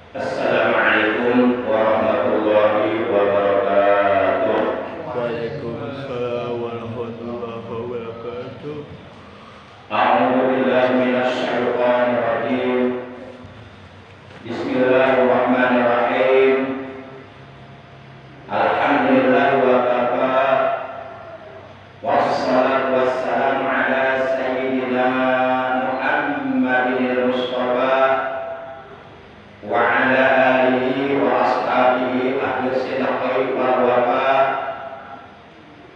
Assalamualaikum warahmatullahi wabarakatuh. Waalaikumsalam warahmatullahi wabarakatuh. A'udzu billahi minasy syaithanir rajim. Bismillahirrahmanirrahim. Alhamdulillah wa kafa. Wassalatu wassalamu ala sayyidina Muhammadin Mustafa wa ala alihi wa ashabihi ahli sidqi wal wafa.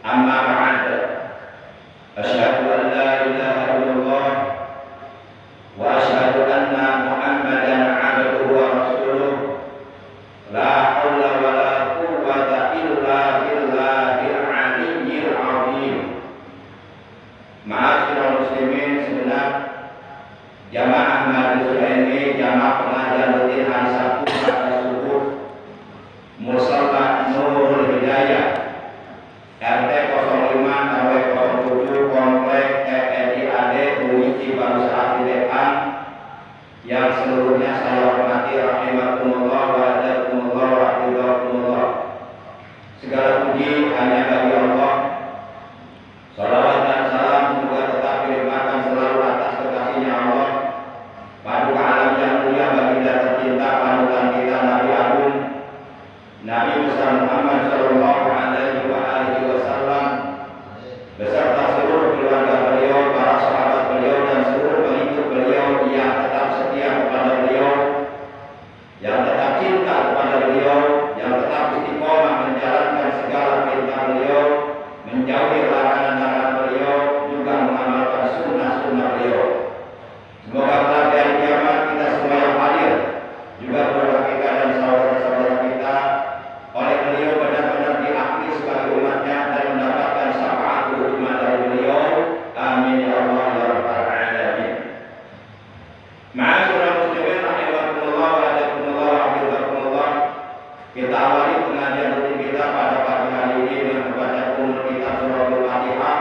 Amma ba'd. Asyhadu an la ilaha illallah wa asyhadu anna Muhammadan 'abduhu wa rasuluh. La haula wa la quwwata illa billahil 'aliyyil 'azim. Ma'asyiral muslimin segenap jamaah majelis ilmi, jamaah pengajian rutin hari Sabtu pada subuh Musalla Nurul Hidayah RT 05 RW 07 Komplek TNI UI Cibarusah Cilekan yang seluruhnya saya hormati rahimakumullah wa adakumullah wa hidakumullah. Segala puji hanya bagi Allah. Salawat dan salam semoga tetap dilimpahkan selalu atas kekasihnya Allah, paduka alam yang mulia baginda tercinta panutan kita Nabi Agung Nabi besar Muhammad sallallahu alaihi wa alihi wasallam beserta seluruh keluarga beliau, para sahabat beliau dan seluruh pengikut beliau yang tetap setia kepada beliau, yang tetap cinta kepada beliau, yang tetap istiqomah menjalankan segala perintah beliau, menjauhi larangan-larangan beliau, juga mengamalkan sunnah-sunnah beliau. Semoga kelak di hari kiamat kita semua yang hadir, juga keluarga kita dan saudara-saudara kita, oleh beliau benar-benar diakui sebagai umatnya dan mendapatkan syafaat umat dari beliau. Amin ya Allah ya rabbal alamin. Ma'asyiral muslimin rahimakumullah wa adakumullah wa hafizakumullah. Kita awali pengajian rutin kita pada pagi hari ini dengan membaca kunut kita suratul Fatihah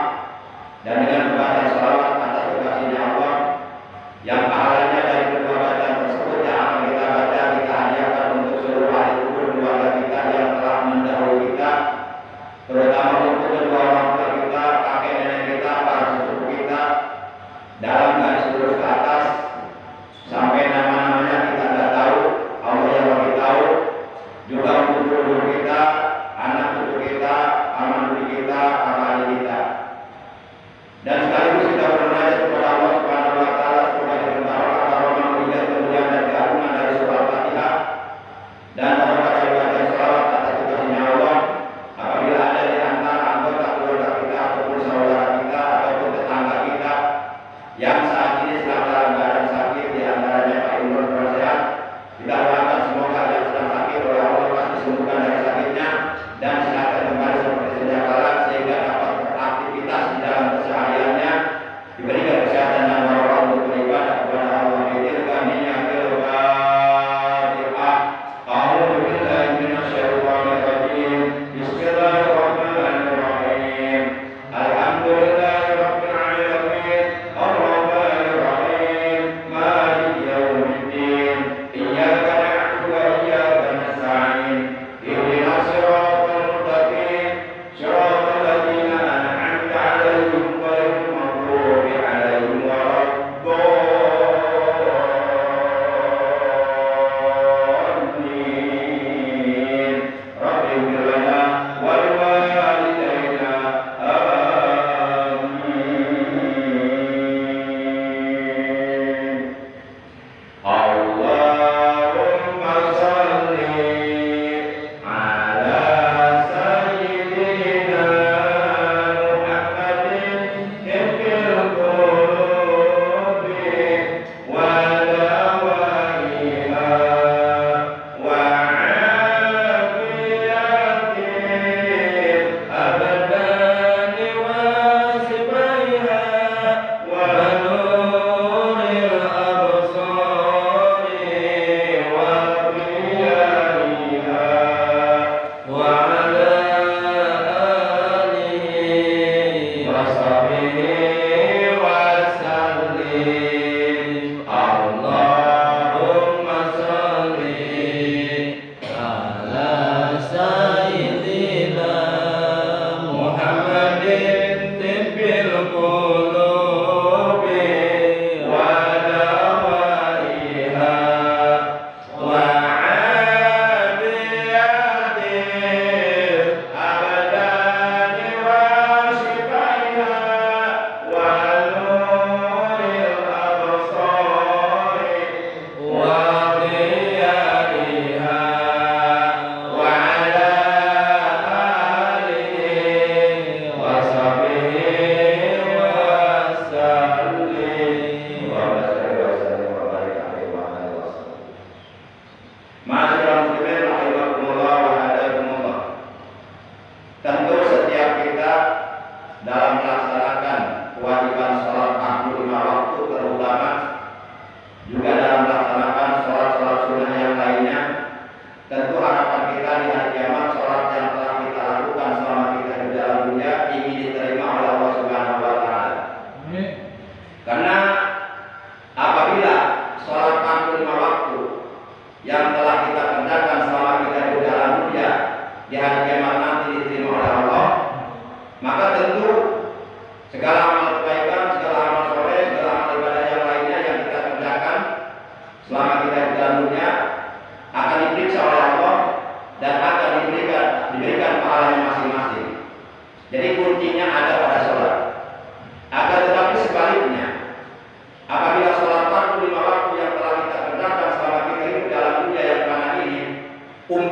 dan dengan membaca salawat atas kekasihnya Allah yang pahalanya dari kedua bacaan tersebut yang akan kita baca kita hadiahkan untuk seluruh ahli kubur keluarga kita yang telah mendahului kita, terutama untuk kedua orang tua kita, kakek nenek kita, para sepupu kita, dalam garis lurus ke atas sampai nama-namanya kita tidak tahu, Allah yang lebih tahu, juga untuk guru kita, anak cucu kita, aman cucu kita, kakak adik kita. Dan sekaligus kita bermunajat kepada Allah Subhanahu wa taala semoga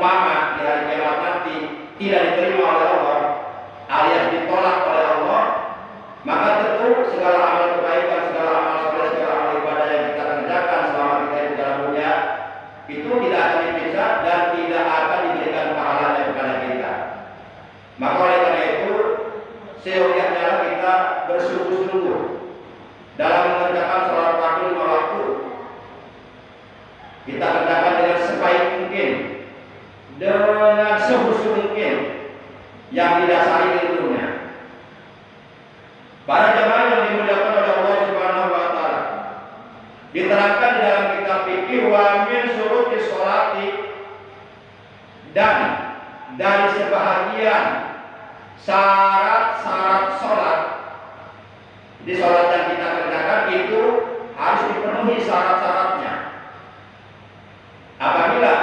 seumpama di hari kiamat nanti tidak diterima oleh Allah alias ditolak oleh Allah, maka tentu segala amal kebaikan, segala amal soleh, segala amal ibadah yang kita kerjakan selama kita di dalam dunia itu tidak akan diperiksa dan tidak akan diberikan pahalanya kepada kita. Maka oleh karena itu seyogyanya kita bersungguh-sungguh dalam mengerjakan sholat fardu 5 waktu. Kita kerjakan dengan sebaik mungkin, dengan sehusu mungkin, yang didasari ilmunya. Para jamaah yang dimuliakan oleh Allah Subhanahu wa taala, diterangkan di dalam kitab fikih wa min syuruti sholati, dan dari sebahagian syarat-syarat sholat. Di sholat yang kita kerjakan itu harus dipenuhi syarat-syaratnya. Apabila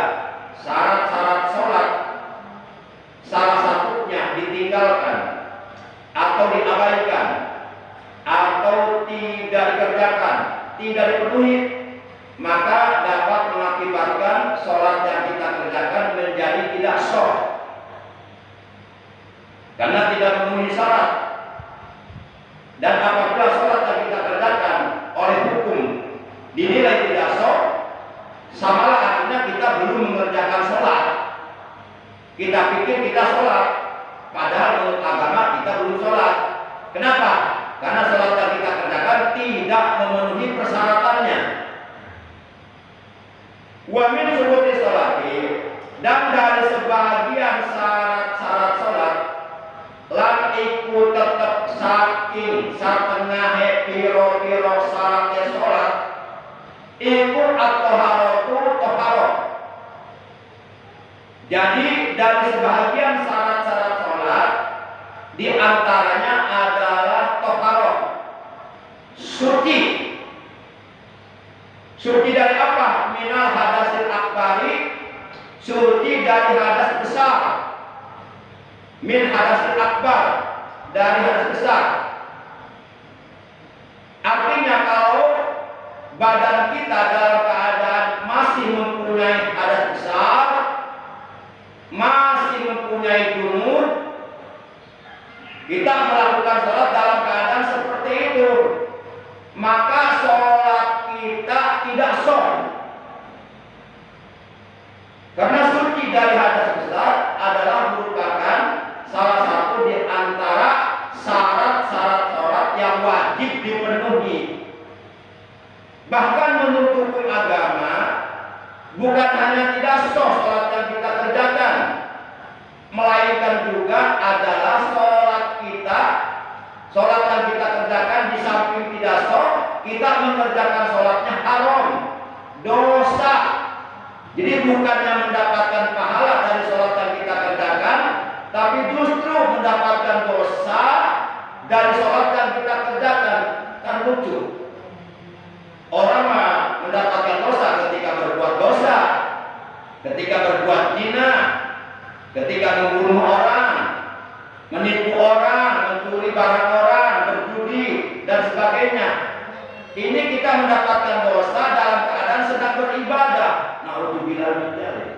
syarat-syarat sholat salah satunya ditinggalkan atau diabaikan atau tidak dikerjakan, tidak dipenuhi, maka dapat mengakibatkan sholat yang kita kerjakan menjadi tidak sah karena tidak memenuhi syarat. Dan apabila sholat yang kita kerjakan oleh hukum dinilai tidak sah, samalah artinya kita belum mengerjakan sholat. Kita pikir kita sholat, padahal menurut agama kita belum sholat. Kenapa? Karena sholat yang kita kerjakan tidak memenuhi persyaratannya. Wa min syuruti sholati, dan dari sebagian syarat-syarat sholat, lan iku tetep saking satengah piro-piro syaratnya sholat, iku at-thaharatu thaharah. Jadi dari sebagian syarat-syarat sholat di antaranya adalah thaharah, suci. Suci dari apa? Minal hadasil akbari, suci dari hadas besar. Min hadasil akbar, dari hadas besar. Artinya kalau badan kita dalam keadaan masih mempunyai hadas besar, masih mempunyai junub, kita melakukan sholat dalam keadaan seperti itu, maka sholat kita tidak sah. Karena suci dari hadas besar adalah merupakan salah satu di antara syarat-syarat sholat yang wajib dipenuhi. Bahkan menurut hukum agama, bukan hanya tidak sah sholat yang kita kerjakan, melainkan juga adalah sholat yang kita kerjakan di samping tidak sah, kita mengerjakan sholatnya haram, dosa. Jadi bukannya mendapatkan pahala dari sholat yang kita kerjakan, tapi justru mendapatkan dosa dari sholat yang kita kerjakan. Kan lucu. Orang mendapatkan dosa ketika berbuat dosa, ketika berbuat zina, ketika membunuh orang, menipu orang, mencuri barang orang, berjudi dan sebagainya. Ini kita mendapatkan dosa dalam keadaan sedang beribadah. Na'udzubillah min dzalik.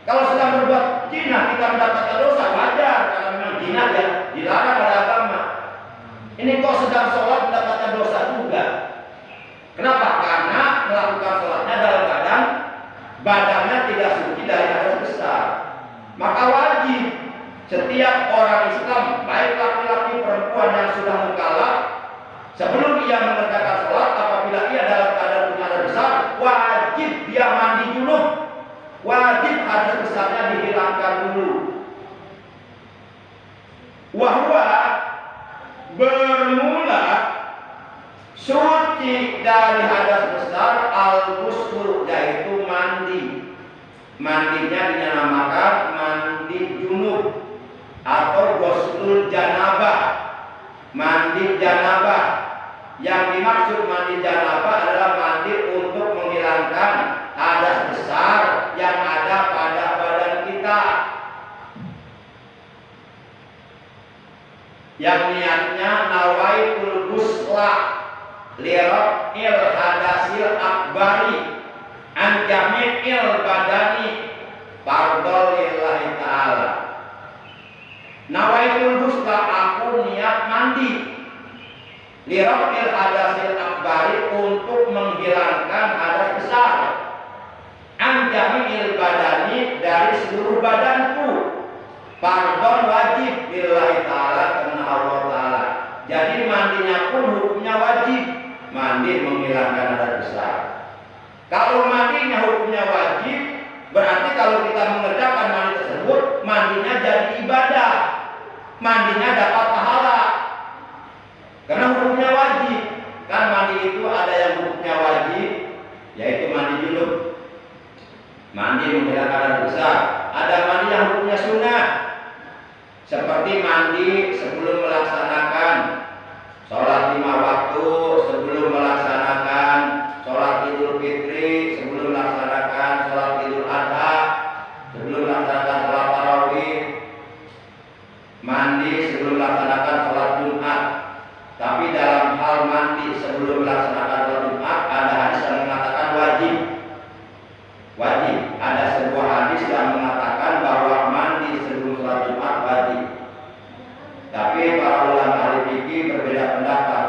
Kalau sedang berbuat zina kita mendapatkan dosa, wajar karena memang zina ya dilarang oleh agama. Ini kok sedang sholat mendapatkan dosa juga. Kenapa? Karena melakukan sholatnya dalam keadaan badannya tidak suci dari hadas besar. Maka wajib setiap orang Islam, baik laki-laki perempuan yang sudah mukallaf, sebelum ia mengerjakan sholat, apabila ia dalam keadaan punya hadas besar, wajib dia mandi junub. Wajib hadas besarnya dihilangkan dulu. Wahwa bermula suci dari hadas besar al-ghusl, yaitu mandi. Mandinya dinamakan mandi junub atau ghuslul janabah, mandi janabah. Yang dimaksud mandi janabah adalah mandi untuk menghilangkan hadas besar yang ada pada badan kita, yang niatnya nawaitul ghusla liraf'il hadasil akbari an jami'il badani fardhu Nawaitul ghusla, aku niat mandi. Lirafil hadasil akbari, untuk menghilangkan hadas besar. Anjamil badani, dari seluruh badanku. Fardhon wajib billahi ta'ala, karena Allah ta'ala. Jadi mandinya pun hukumnya wajib. Mandi menghilangkan hadas besar. Kalau mandinya hukumnya wajib, berarti kalau kita mengerjakan mandi tersebut, mandinya jadi ibadah. Mandinya dapat pahala. Karena hukumnya wajib. Kan mandi itu ada yang hukumnya wajib, yaitu mandi junub. Mandi menghilangkan hadas besar. Ada mandi yang hukumnya sunnah, seperti mandi sebelum melaksanakan sholat 5 waktu, sebelum melaksanakan sholat Idul Fitri, sebelum melaksanakan sholat Idul Adha, sebelum melaksanakan sholat tarawih, mandi sebelum melaksanakan sholat Jumat. Tapi dalam hal mandi sebelum melaksanakan sholat Jumat, ada hadis yang mengatakan wajib. Wajib. Ada sebuah hadis yang mengatakan bahwa mandi sebelum sholat Jumat wajib. Tapi para ulama ahli fikih berbeda pendapat.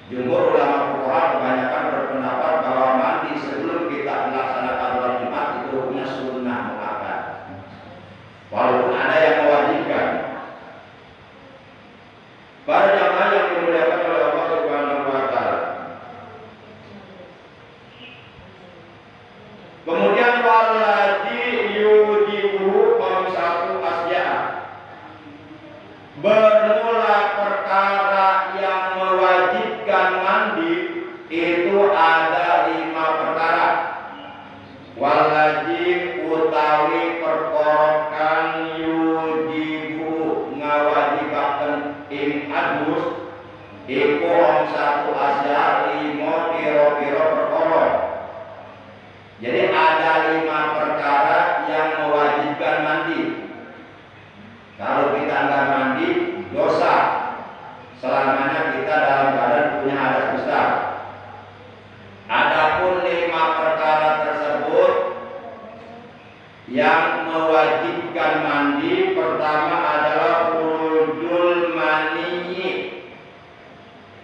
Jumhur ulama fuqaha kebanyakan berpendapat bahwa mandi sebelum kita melaksanakan sholat Jumat itu hukumnya sunnah muakkad. Walaupun ada yang mewajibkan. Para jamaah yang dimuliakan oleh Allah Subhanahu wa taala. Kemudian waladi yujibu satu asya. Bermula perkara yang mewajibkan mandi itu ada 5 perkara. Waladi utawi perkara yujibu ngawajibaken ing adus iku satu asya 5 piro-piro perkara. Jadi ada 5 perkara yang mewajibkan mandi. Kalau kita enggak mandi, dosa. Selamanya kita dalam keadaan punya hadas besar. Adapun 5 perkara tersebut yang mewajibkan mandi, pertama adalah khurujul mani,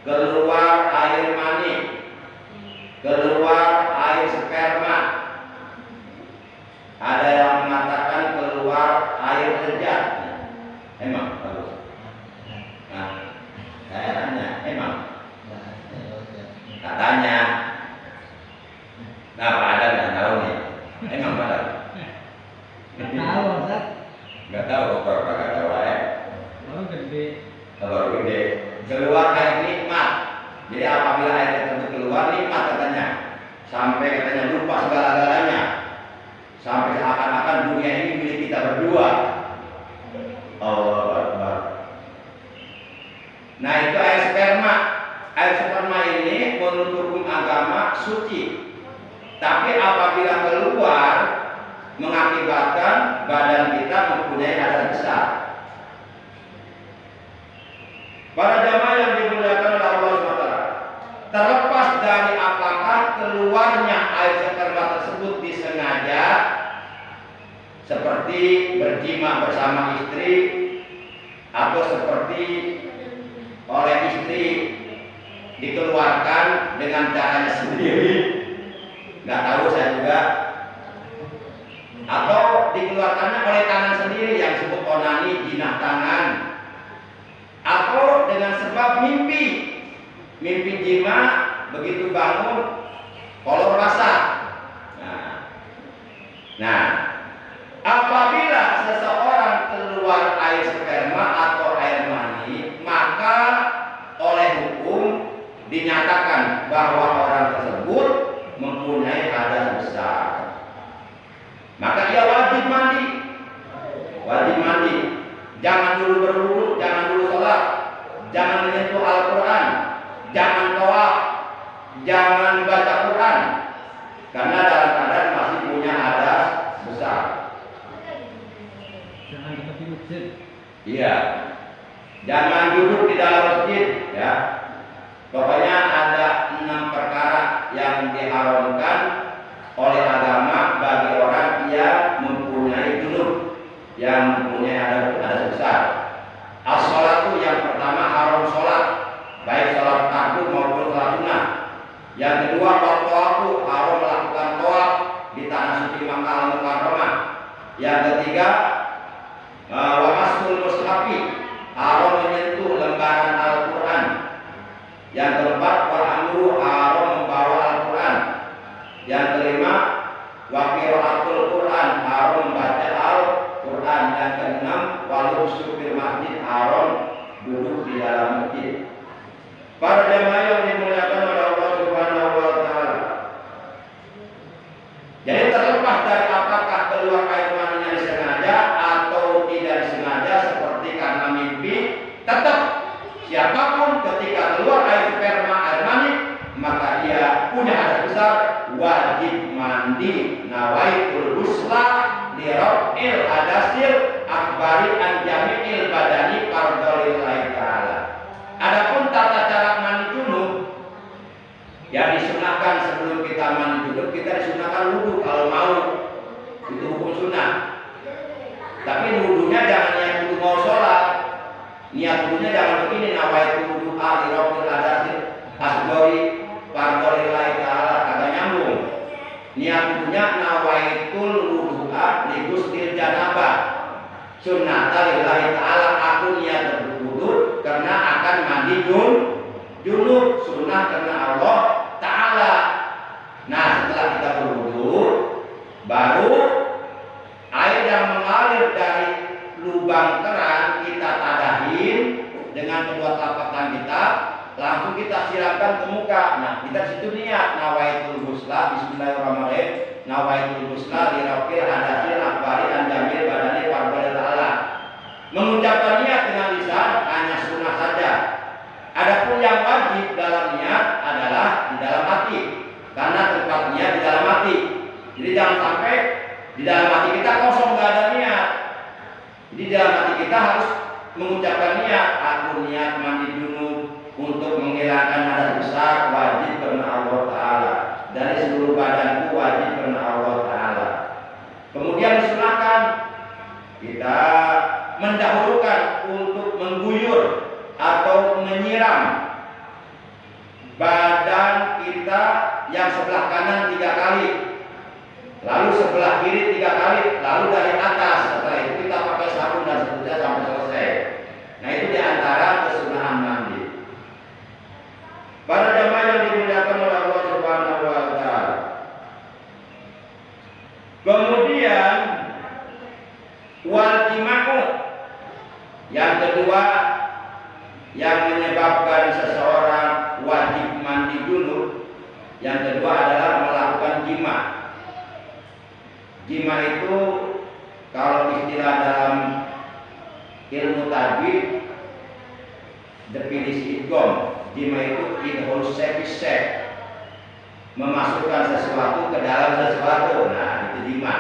keluar air mani, keluar air sperma. Ada yang mengatakan keluar air lejat. Emang bagus. Nah, saya tanya, emang katanya. Nah, Pak Adam nggak tahu nih. Emang Pak Adam? Tahu, Ustaz. Nggak tahu, kalau nggak tahu ya. Baru gede. Baru gede. Keluar air nikmat. Jadi apabila air tersebut keluar nikmat katanya, sampai katanya lupa segala-galanya, sampai seakan-akan dunia ini milik kita berdua. Allahu Akbar. Nah itu air sperma. Air sperma ini menurut hukum agama suci. Tapi apabila keluar mengakibatkan badan kita mempunyai hadas besar. Para jamaah yang dimuliakan oleh Allah SWT, terlepas dari apakah keluarnya air sperma tersebut disengaja, seperti berjima bersama istri, atau seperti oleh istri dikeluarkan dengan caranya sendiri, nggak tahu saya juga, atau dikeluarkannya oleh tangan sendiri yang disebut onani, jinah tangan, atau dengan sebab mimpi jima, begitu bangun kolor basah. Nah, apabila seseorang keluar air sperma atau air mani, maka oleh hukum dinyatakan bahwa orang tersebut mempunyai hadas besar. Maka ia wajib mandi. Wajib mandi. Jangan dulu berwudu, jangan dulu sholat, jangan menyentuh Al-Quran, jangan tawaf, jangan baca Quran, karena dalam keadaan masih punya hadas besar. Jangan dekat masjid. Iya. Jangan duduk di dalam masjid, ya. Pokoknya ada 6 perkara yang diharamkan oleh agama bagi orang yang mempunyai junub. yang mempunyai hadas besar. As-sholatu yang pertama haram sholat, baik sholat fardu maupun sholat sunnah. Yang kedua waktu haram melakukan tawaf di tanah suci Makkah Al-Mukarramah. Yang ketiga wa masul mushafi, haram menyentuh lembaran Al-Quran. Yang keempat wa amru, haram membawa Al-Quran. Yang kelima wa qiraatul Quran, haram membaca Al-Quran. Yang keenam wa lubsu fil masjid, haram duduk di dalam masjid. Para jemaah yang dimuliakan oleh Allah Subhanahu wa taala. Jadi terlepas dari apakah keluar air maninya disengaja atau tidak disengaja seperti karena mimpi, tetap siapapun ketika keluar air sperma, air mani, maka dia punya hadas besar, wajib mandi. Nawaitul ghusla li raf'il hadasil akbari an jami'il badani fardholillahi ta'ala. Adapun tata cara mandi junub yang disunahkan sebelum kita mandi junub, kita disunahkan wudhu kalau mau, itu hukum sunnah. Tapi wudhunya jangan niat wudhu mau sholat. Niat wudhunya jangan begini, nawaitul wudhu li raf'il hadasil akbari fardholillahi ta'ala, kagak nyambung. Niat wudhunya nawaitul wudhu'a li ghusl janabah sunnata lillahi ta'ala, aku niat berwudu karena akan mandi junub, sunnah karena Allah ta'ala. Nah, setelah kita berwudu, baru air yang mengalir dari lubang keran kita tadahin dengan kedua telapak tangan kita, langsung kita siramkan ke muka. Nah, kita situ niat nawaitul ghusla, bismillahirrahmanirrahim, nawaitul ghusla li raf'il hadasil akbari an jamil badani fardholillahi ta'ala. Mengucapkan niat dengan lisan hanya sunnah saja. Adapun yang wajib dalam niat adalah di dalam hati, karena tempat niat di dalam hati. Jadi jangan sampai di dalam hati kita kosong, nggak ada niat. Jadi di dalam hati kita harus mengucapkan niat, aku niat mandi junub untuk menghilangkan hadas besar, wajib karena Allah Ta'ala. Dari seluruh badanku wajib karena Allah Ta'ala. Kemudian disunahkan kita mendahulukan untuk mengguyur atau menyiram badan kita yang sebelah kanan 3 kali, lalu sebelah kiri 3 kali, lalu dari atas. Setelah itu kita pakai sabun dan seterusnya sampai selesai. Nah, itu diantara kesunahan mandi. Para jemaah yang dimuliakan oleh Allah Subhanahu wa taala. Kemudian wal jima'u, yang kedua yang menyebabkan seseorang wajib mandi junub, yang kedua adalah melakukan jima. Jima itu kalau istilah dalam ilmu tajwid, definisi idgham, jima itu idgham syai', memasukkan sesuatu ke dalam sesuatu. Nah, itu jima.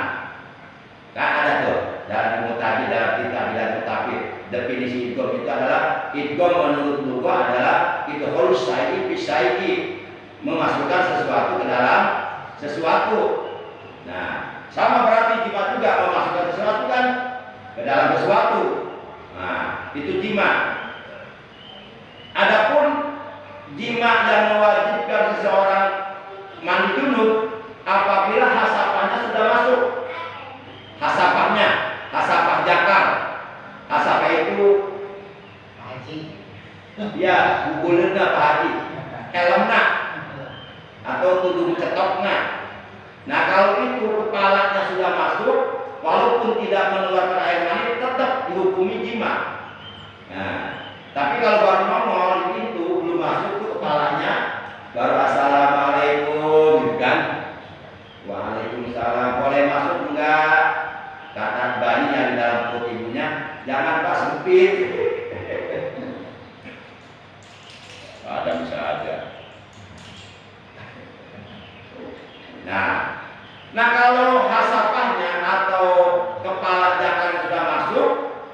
Kan ada tuh dalam ilmu tajwid, dalam kitab ilmu tajwid, definisi idgham itu adalah idgham menurut lugha adalah idgham syai' fi syai', memasukkan sesuatu ke dalam sesuatu. Nah, sama berarti jima juga memasukkan sesuatu kan ke dalam sesuatu. Nah, itu jima. Adapun jima yang mewajibkan seseorang mandi junub apabila hasapahnya sudah masuk. Hasapah jakar. Hasapah itu haji. Ya, bukulna Pak Haji. Helmna atau tudung cetokna. Nah, kalau itu kepalanya sudah masuk, walaupun tidak mengeluarkan air mani, tetap dihukumi jima. Nah, tapi kalau baru nongol di pintu belum masuk ke kepalanya, baru assalamualaikum, kan? Waalaikumsalam. Boleh masuk enggak? Kata bayi yang di dalam perut ibunya, jangan Pak, sempit. Ada bisa aja. Nah, kalau hasapahnya atau kepala jakar sudah masuk,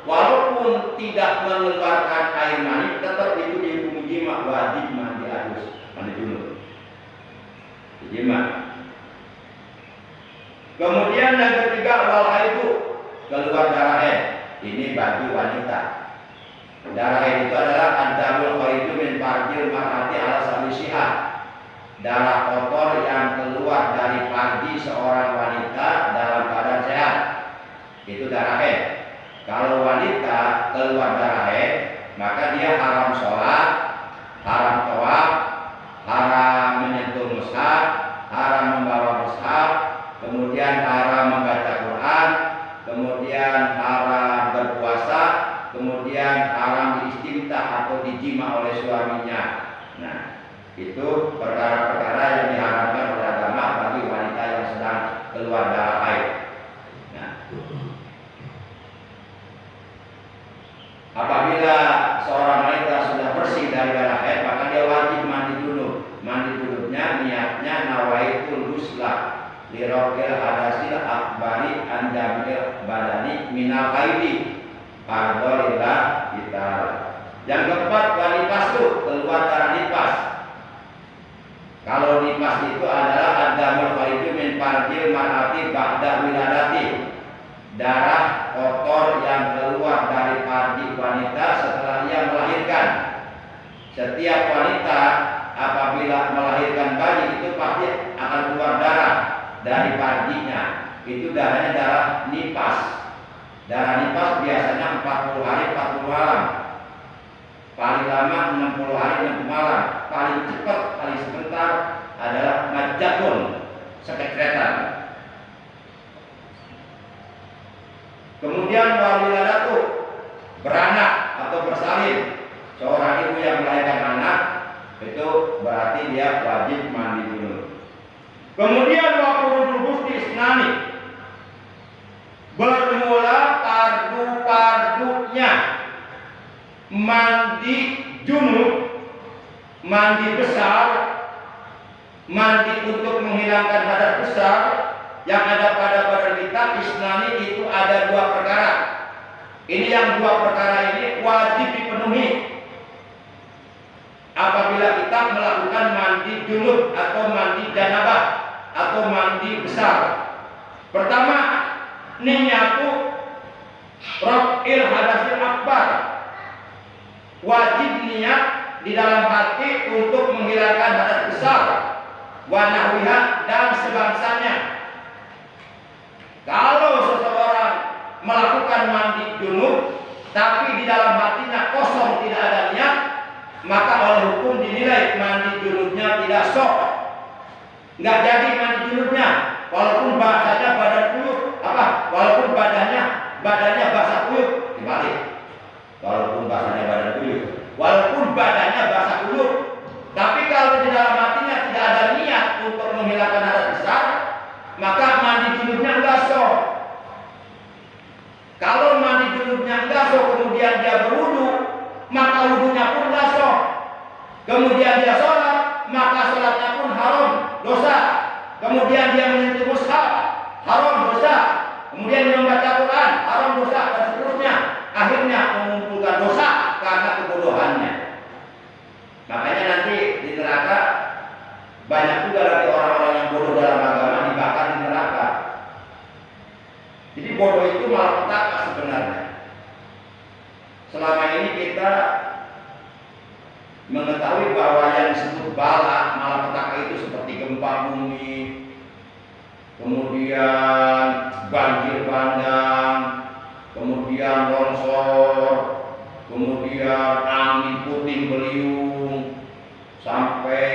walaupun tidak mengeluarkan air mani, tetap itu dihukumi jima, wajib mandi halus, mandi junub. Jima. Kemudian yang ketiga wal haidu. keluar darah haid. Ini bagi wanita. Darah haid itu adalah ad-damul khariju min farjil mar'ati ala samisihah. Darah kotor yang keluar dari farji seorang wanita dalam keadaan sehat. Itu darah haid. Kalau wanita keluar darah haid, maka dia haram sholat, haram tawaf, haram menyentuh mushaf, haram membawa mushaf, kemudian haram membaca Quran, kemudian haram berpuasa, kemudian haram diistimta atau dijima oleh suaminya. Nah, itu perkara-perkara yang diharamkan oleh agama bagi wanita yang sedang keluar darah haid. Nah, apabila seorang wanita sudah bersih dari darah haid, maka dia wajib mandi junub. Mandi junubnya niatnya nawaitul ghusla liraqil hadasil akbari andamil badani minal haidi fardolillah kita. Yang keempat, wanipas itu keluar darah nipas. Kalau nipas itu adalah ad-damul khariju min fardil mar'ati ba'da wiladati. Darah kotor yang keluar dari farji wanita setelah ia melahirkan. Setiap wanita apabila melahirkan bayi itu pasti akan keluar darah dari farjinya. Itu darahnya darah nipas. Darah nipas biasanya 40 hari 40 malam. Paling lama 60 hari 60 malam. Paling cepat, paling sebentar adalah majatun, sekretariat. Kemudian waliladatu, beranak atau bersalin. Seorang ibu yang melahirkan anak itu berarti dia wajib mandi dulu. Kemudian waqurudul ghusli isnani, bermula fardu-fardunya mandi junub, mandi besar, mandi untuk menghilangkan hadas besar yang ada pada badan kita. Isnani itu ada dua perkara. Ini yang dua perkara ini wajib dipenuhi apabila kita melakukan mandi junub atau mandi janabah atau mandi besar. Pertama, niyatu raf'il hadasil akbar. Wajib niat di dalam hati untuk menghilangkan hadas besar, wa nahwiha dan sebangsanya. Kalau seseorang melakukan mandi junub tapi di dalam hatinya kosong, tidak ada niat, maka oleh hukum dinilai mandi junubnya tidak sah. Nggak jadi mandi junubnya, walaupun bahasanya badan kuyup, walaupun badannya basah kuyup, dibalik. Walaupun bahasanya badan kuyup, walaupun badannya basah kuyup, tapi kalau di dalam hatinya tidak ada niat untuk menghilangkan hadas besar, maka mandi junubnya enggak sah. Kalau mandi junubnya enggak sah, kemudian dia berwudu, maka wudunya pun enggak sah. Kemudian dia sholat, maka sholatnya pun haram, dosa. Kemudian dia menyentuh mushaf, haram, dosa. Kemudian dia membaca Quran, haram, dosa, dan seterusnya. Akhirnya mengumpulkan dosa karena kebodohannya. Makanya nanti di neraka banyak juga dari orang-orang yang bodoh dalam agama dibakar di neraka. Jadi bodoh itu malapetaka sebenarnya. Selama ini kita mengetahui bahwa yang disebut bala malapetaka itu seperti gempa bumi, kemudian banjir bandang, kemudian longsor, kemudian angin puting beliung, sampai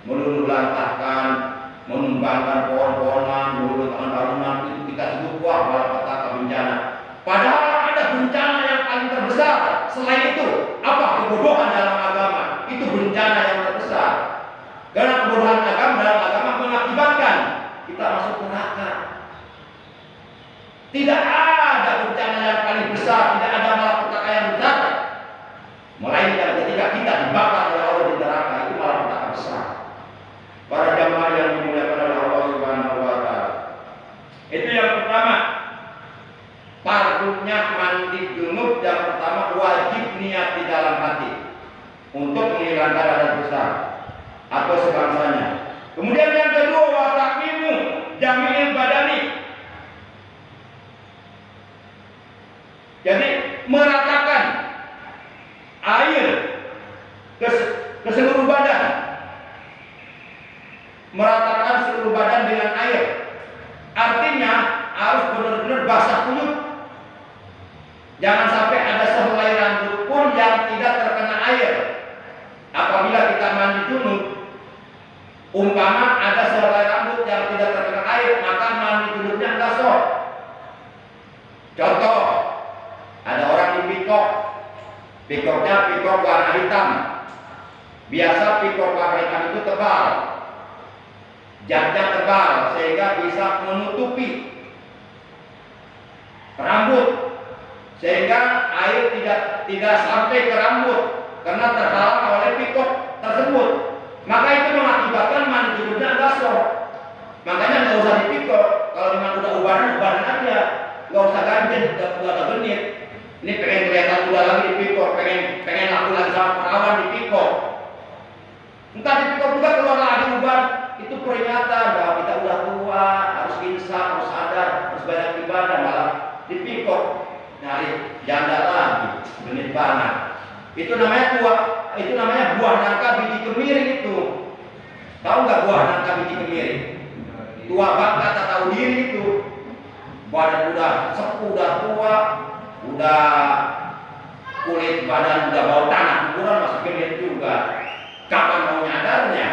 meluluhlantahkan, menumbangkan pohon-pohonan, meluluhkan bangunan. Itu kita sebut wah malapetaka, bencana. Padahal ada bencana yang paling terbesar selain itu. Apa? Kebodohan dalam agama. Itu bencana yang terbesar. Karena kebodohan agama dalam agama mengakibatkan kita masuk neraka. Tidak ada bencana yang paling besar, tidak ada malapetaka yang besar, melainkan ketika kita dibakar oleh Allah di neraka. Itu malapetaka besar. Para jamaah yang dimuliakan oleh Allah Subhanahu wa Ta'ala, itu yang pertama. Fardunya mandi junub yang pertama wajib niat di dalam hati untuk menghilangkan hadas besar atau sebangsanya. Kemudian yang kedua, wa takmimu jami'il badani, seluruh badan dengan air. Artinya harus benar-benar basah kuyup. Jangan sampai ada sehelai rambut pun yang tidak terkena air. Apabila kita mandi junub, umpama ada sehelai rambut yang tidak terkena air, maka mandi junubnya enggak sah. Contoh, ada orang di pikok, pikoknya pikok warna hitam. Biasa pikok warna hitam itu tebal, jatnya tebal sehingga bisa menutupi rambut, sehingga air tidak sampai ke rambut karena terhalang oleh pikok tersebut. Maka itu mengakibatkan mandi junubnya enggak sah. Makanya nggak usah dipikok. Kalau memang udah ubahan aja, nggak usah ganjen, nggak usah genit. Ini pengen kelihatan udah lagi dipikok, pengen laku lagi sama perawan dipikok. Entah dipikok juga keluar lagi uban. Itu peringatan bahwa kita udah tua, harus insaf, harus sadar, harus banyak ibadah, malah dipikok, nyari janda lagi, genit banget. Itu namanya tua, itu namanya buah nangka biji kemiri itu. Tahu nggak buah nangka biji kemiri? Tua banget, tak tahu diri itu. Badan udah sepuh, udah tua, udah kulit badan udah bau tanah, kuburan masih genit juga. Kapan mau nyadarnya?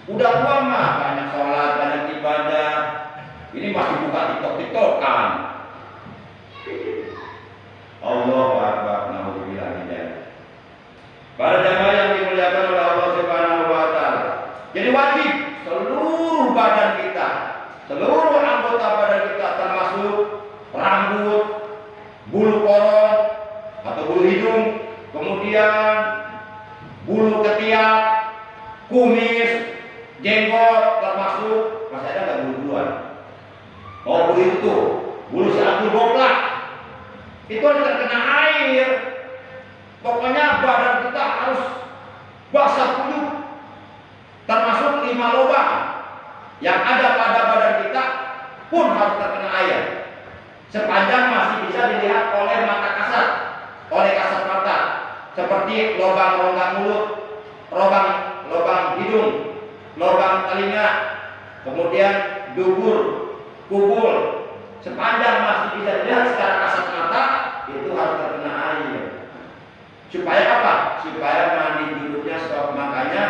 Udah tua mah, banyak sholat, banyak ibadah. Ini masih buka tiktok-tiktokan. Allahu Akbar, naudzubillah min dzalik. Para jamaah yang dimuliakan oleh Allah Subhanahu wa taala. Jadi wajib seluruh badan kita, seluruh anggota badan kita termasuk rambut, bulu korong atau bulu hidung, kemudian bulu ketiak, kumis, jenggot, termasuk masih ada nggak bulu-buluan? Oh, bulu itu tuh, bulu si Abdul Boklak. Itu harus terkena air. Pokoknya badan kita harus basah kuyup. Termasuk 5 lubang yang ada pada badan kita pun harus terkena air. Sepanjang masih bisa dilihat oleh mata kasat, oleh kasat mata, seperti lubang rongga mulut, lubang hidung, lubang telinga, kemudian dubur, kubul. Sepanjang masih bisa dilihat secara kasat mata, itu harus terkena air. Supaya apa? Supaya mandi junubnya stop. Makanya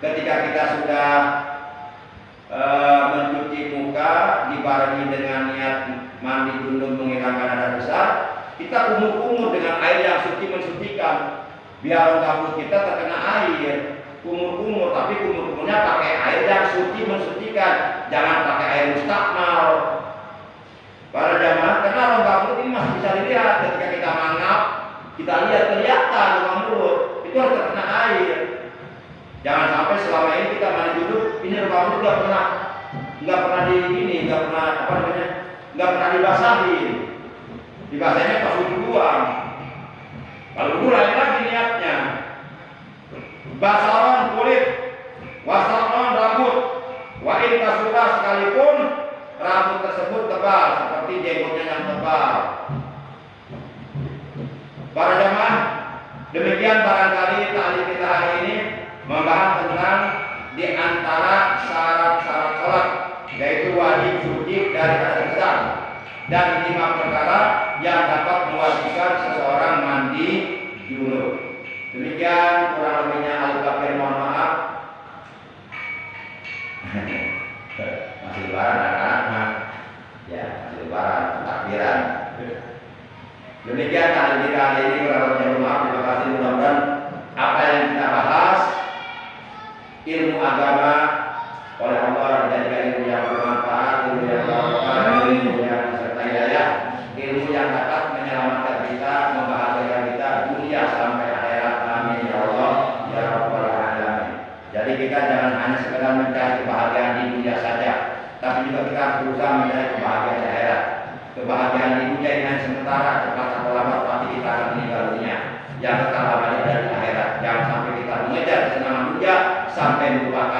ketika kita sudah mencuci muka dibarengi dengan niat mandi junub menghilangkan hadas besar, kita kumur-kumur dengan air yang suci mensucikan. Biar rambut kita terkena air, kumur-kumur, tapi kumur-kumurnya pakai air yang suci mensucikan, jangan pakai air mustakmal. Para jamaah, karena rongga mulut ini masih bisa dilihat ketika kita mangap, kita lihat kelihatan rongga mulut itu harus terkena air. Jangan sampai selama ini kita mandi junub, ini rongga mulut nggak pernah dibasahin. Dibasahinnya pas wudhu doang. Kalau wudhu lain lagi niatnya. Basaran kulit, wasaran rambut, wa in kasura sekalipun rambut tersebut tebal seperti jenggotnya yang tebal. Para jamaah, demikian barangkali ta'lim kita hari ini membahas tentang di antara syarat-syarat salat, yaitu wajib suci dari hadas besar dan 5 perkara yang dapat mewajibkan seseorang mandi junub. Demikian kurang lebihnya Al-Kafir, mohon maaf. Masih lebaran anak-anak, ya masih lebaran takbiran. Demikian hari kita hari ini, kurang lebihnya maaf. Terima kasih, mudah-mudahan apa yang kita bahas ilmu agama oleh Allah menjadikan ilmu yang bermanfaat, ilmu yang barokah, ilmu yang disertai hidayah, ilmu yang dapat menyelamatkan kita, membahagiakan kita dunia sampai akhirat. Amin ya Allah ya Rabbal alamin. Jadi kita jangan hanya sekedar mencari kebahagiaan di dunia saja, tapi juga kita harus berusaha mencari kebahagiaan di akhirat. Kebahagiaan di dunia ini hanya sementara, cepat atau lambat pasti kita akan meninggal dunia. Yang kekal abadi dari akhirat. Jangan sampai kita mengejar kesenangan dunia sampai melupakan